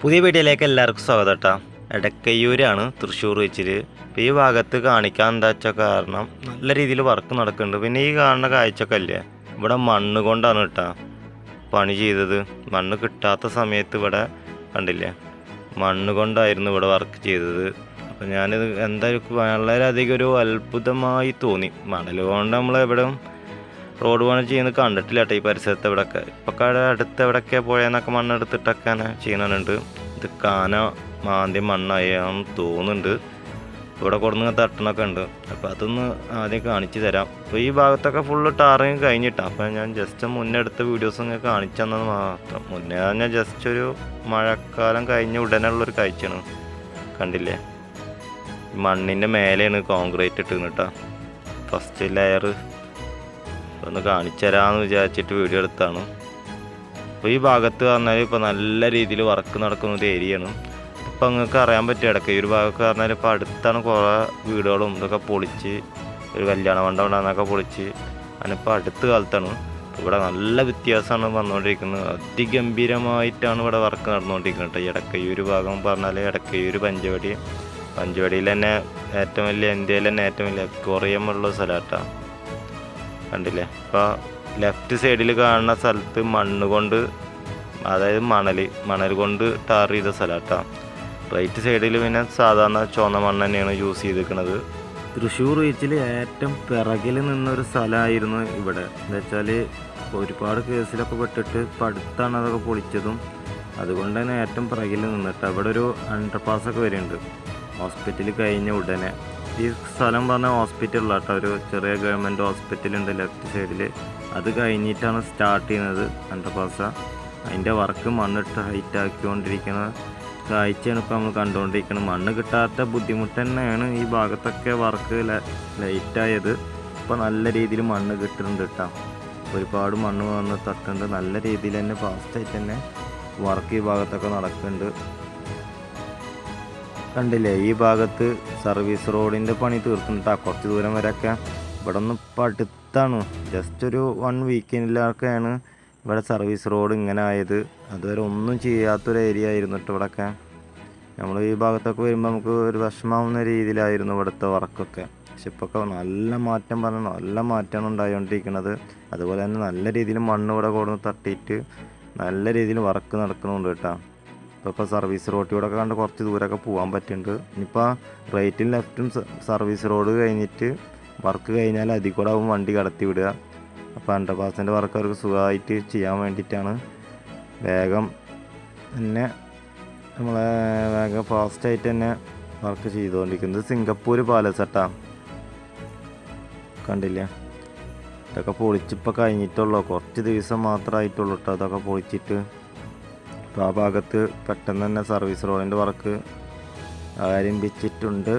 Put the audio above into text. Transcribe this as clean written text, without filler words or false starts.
പുതിയ വീഡിയോയിലേക്ക് എല്ലാവർക്കും സ്വാഗതം കേട്ടോ. എടക്കയ്യൂരാണ്, തൃശ്ശൂർ വെച്ചിൽ. ഇപ്പോൾ ഈ ഭാഗത്ത് കാണിക്കാൻ എന്താ വെച്ചാൽ കാരണം നല്ല രീതിയിൽ വർക്ക് നടക്കുന്നുണ്ട്. പിന്നെ ഈ കാണുന്ന കാഴ്ചയൊക്കെ അല്ലേ, ഇവിടെ മണ്ണ് കൊണ്ടാണ് കേട്ടോ പണി ചെയ്തത്. മണ്ണ് കിട്ടാത്ത സമയത്ത് ഇവിടെ കണ്ടില്ലേ, മണ്ണ് കൊണ്ടായിരുന്നു ഇവിടെ വർക്ക് ചെയ്തത്. അപ്പോൾ ഞാനിത് എന്തായാലും വളരെയധികം ഒരു അത്ഭുതമായി തോന്നി. മണൽ കൊണ്ട് നമ്മളെവിടെ റോഡ് പണി ചെയ്യുന്നത് കണ്ടിട്ടില്ല കേട്ടോ ഈ പരിസരത്ത്. എവിടെയൊക്കെ ഇപ്പോൾ അടുത്ത് എവിടെയൊക്കെ പോയെന്നൊക്കെ മണ്ണെടുത്തിട്ടൊക്കെ ചെയ്യുന്നുണ്ട്. ഇത് കാന മാന്തി മണ്ണായാന്ന് തോന്നുന്നുണ്ട്. ഇവിടെ കൊടുന്ന് തട്ടണൊക്കെ ഉണ്ട്. അപ്പോൾ അതൊന്ന് ആദ്യം കാണിച്ചു തരാം. അപ്പോൾ ഈ ഭാഗത്തൊക്കെ ഫുള്ള് ടാറിങ് കഴിഞ്ഞിട്ടാണ്. അപ്പോൾ ഞാൻ ജസ്റ്റ് മുന്നേ എടുത്ത വീഡിയോസ് ഇങ്ങനെ കാണിച്ചു തന്നത് മാത്രം. മുന്നേ ഞാൻ ജസ്റ്റ് ഒരു മഴക്കാലം കഴിഞ്ഞ ഉടനെയുള്ളൊരു കാഴ്ചയാണ്. കണ്ടില്ലേ, മണ്ണിൻ്റെ മേലെയാണ് കോൺക്രീറ്റ് ഇട്ടിരുന്നു കേട്ടോ. ഫസ്റ്റ് ലെയർ ഒന്ന് കാണിച്ചു തരാമെന്ന് വിചാരിച്ചിട്ട് വീഡിയോ എടുത്താണ്. അപ്പോൾ ഈ ഭാഗത്ത് പറഞ്ഞാൽ ഇപ്പോൾ നല്ല രീതിയിൽ വർക്ക് നടക്കുന്ന ഒരു ഏരിയയാണ്. ഇപ്പോൾ നിങ്ങൾക്ക് അറിയാൻ പറ്റും, ഇടയ്ക്ക് ഈ ഒരു ഭാഗമൊക്കെ പറഞ്ഞാൽ ഇപ്പോൾ അടുത്താണ് കുറേ വീടുകളും ഇതൊക്കെ പൊളിച്ച്, ഒരു കല്യാണ മണ്ഡപം ഉണ്ടാകുന്നതൊക്കെ പൊളിച്ച് അതിനിപ്പോൾ അടുത്ത കാലത്താണ്. ഇവിടെ നല്ല വ്യത്യാസമാണ് വന്നുകൊണ്ടിരിക്കുന്നത്. അതിഗംഭീരമായിട്ടാണ് ഇവിടെ വർക്ക് നടന്നുകൊണ്ടിരിക്കുന്നത്. ഇടയ്ക്കയ്യൂർ ഭാഗം പറഞ്ഞാൽ ഇടയ്ക്കയ്യൂർ പഞ്ചവടിയിൽ തന്നെ ഏറ്റവും വലിയ, ഇന്ത്യയിൽ തന്നെ ഏറ്റവും വലിയ അക്വേറിയം ഉള്ള സ്ഥലമായിട്ടാണ്. കണ്ടില്ലേ, ഇപ്പോൾ ലെഫ്റ്റ് സൈഡിൽ കാണുന്ന സ്ഥലത്ത് മണ്ണ് കൊണ്ട്, അതായത് മണൽ കൊണ്ട് ടാർ ചെയ്ത സ്ഥലമാട്ടാണ്. റൈറ്റ് സൈഡിൽ പിന്നെ സാധാരണ ചുവന്ന മണ്ണ് തന്നെയാണ് യൂസ് ചെയ്തിരിക്കുന്നത്. തൃശ്ശൂർ ബീച്ചിൽ ഏറ്റവും പിറകിൽ നിന്നൊരു സ്ഥലമായിരുന്നു ഇവിടെ. എന്താ വെച്ചാൽ ഒരുപാട് കേസിലൊക്കെ പെട്ടിട്ട് ഇപ്പം അടുത്താണ് അതൊക്കെ പൊളിച്ചതും. അതുകൊണ്ട് തന്നെ ഏറ്റവും പിറകിൽ നിന്നിട്ട് അവിടെ ഒരു അണ്ടർപാസൊക്കെ വരുന്നുണ്ട് ഹോസ്പിറ്റൽ കഴിഞ്ഞ ഉടനെ. ഈ സ്ഥലം പറഞ്ഞാൽ ഹോസ്പിറ്റലിലാണ് കേട്ടോ, ഒരു ചെറിയ ഗവൺമെൻറ് ഹോസ്പിറ്റലുണ്ട് ലെഫ്റ്റ് സൈഡിൽ. അത് കഴിഞ്ഞിട്ടാണ് സ്റ്റാർട്ട് ചെയ്യുന്നത് അണ്ടർപാസ. അതിൻ്റെ വർക്ക് മണ്ണിട്ട് ഹൈറ്റ് ആക്കിക്കൊണ്ടിരിക്കുന്ന കാഴ്ചയാണ് ഇപ്പോൾ നമ്മൾ കണ്ടുകൊണ്ടിരിക്കുന്നത്. മണ്ണ് കിട്ടാത്ത ബുദ്ധിമുട്ട് തന്നെയാണ് ഈ ഭാഗത്തൊക്കെ വർക്ക് ലൈറ്റായത്. ഇപ്പോൾ നല്ല രീതിയിൽ മണ്ണ് കിട്ടുന്നുണ്ട് കേട്ടോ. ഒരുപാട് മണ്ണ് വന്ന് തട്ടുന്നുണ്ട്. നല്ല രീതിയിൽ തന്നെ ഫാസ്റ്റായിട്ട് തന്നെ വർക്ക് ഈ ഭാഗത്തൊക്കെ നടക്കുന്നുണ്ട്. കണ്ടില്ലേ, ഈ ഭാഗത്ത് സർവീസ് റോഡിൻ്റെ പണി തീർത്തിട്ടാ കുറച്ച് ദൂരം വരെയൊക്കെ. ഇവിടെ ഒന്നും ഇപ്പം അടുത്താണ്, ജസ്റ്റ് ഒരു 1 വീക്കിലൊക്കെയാണ് ഇവിടെ സർവീസ് റോഡ് ഇങ്ങനെ ആയത്. അതുവരെ ഒന്നും ചെയ്യാത്തൊരു ഏരിയ ആയിരുന്നു കേട്ടോ ഇവിടെയൊക്കെ. നമ്മൾ ഈ ഭാഗത്തൊക്കെ വരുമ്പോൾ നമുക്ക് ഒരു വിഷമാവുന്ന രീതിയിലായിരുന്നു ഇവിടുത്തെ വർക്കൊക്കെ. പക്ഷെ ഇപ്പോൾ നല്ല മാറ്റം നല്ല മാറ്റമാണ് ഉണ്ടായിക്കൊണ്ടിരിക്കുന്നത്. അതുപോലെ തന്നെ നല്ല രീതിയിൽ മണ്ണ് ഇവിടെ കൊടുന്ന് തട്ടിയിട്ട് നല്ല രീതിയിൽ വർക്ക് നടക്കുന്നുണ്ട് കേട്ടോ. ഇപ്പോൾ സർവീസ് റോഡിലൂടെയൊക്കെ കണ്ട് കുറച്ച് ദൂരമൊക്കെ പോകാൻ പറ്റുന്നുണ്ട്. ഇനിയിപ്പോൾ റൈറ്റും ലെഫ്റ്റും സർവീസ് റോഡ് കഴിഞ്ഞിട്ട് വർക്ക് കഴിഞ്ഞാൽ അതിൽ കൂടെ ആവും വണ്ടി കടത്തി വിടുക. അപ്പോൾ അണ്ടർപാസിൻ്റെ വർക്ക് അവർക്ക് സുഖമായിട്ട് ചെയ്യാൻ വേണ്ടിയിട്ടാണ് വേഗം ഫാസ്റ്റായിട്ട് തന്നെ വർക്ക് ചെയ്തുകൊണ്ടിരിക്കുന്നത്. സിംഗപ്പൂർ പാലസട്ടാ, കണ്ടില്ലേ, ഇതൊക്കെ പൊളിച്ചിപ്പോൾ കഴിഞ്ഞിട്ടുള്ളൂ. കുറച്ച് ദിവസം മാത്രമായിട്ടുള്ളൂ കേട്ടോ അതൊക്കെ പൊളിച്ചിട്ട്. അപ്പോൾ ആ ഭാഗത്ത് പെട്ടെന്ന് തന്നെ സർവീസ് റോഡിൻ്റെ വർക്ക് ആരംഭിച്ചിട്ടുണ്ട്.